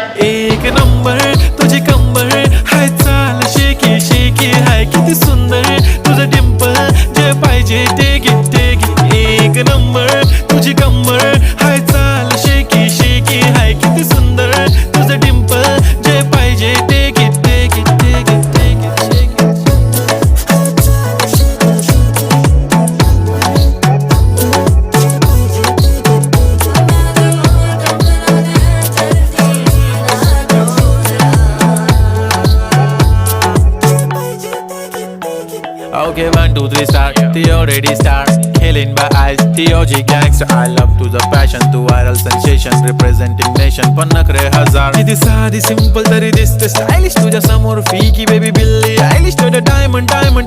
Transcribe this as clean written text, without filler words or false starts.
एक नंबर तुझी कंबर हाय, चाल शेकी शेकी हाय, किती सुंदर तुझं डिंपल, जे पाहिजे ते घे. एक नंबर तुझी कंबर हाय, चाल शेकी शेकी हाय, किती सुंदर तुझं डिंपल, जे पाहिजे ते घे. Okay, 1, 2, 3 start. The already start. Killing by eyes. The OG gangster. I love to the passion, to viral sensation, representing nation. पन्नकरे हजार. किती साधी simple तरी दिसते stylish तुझ्या समोर. Fiki baby Billie Eilish to the diamond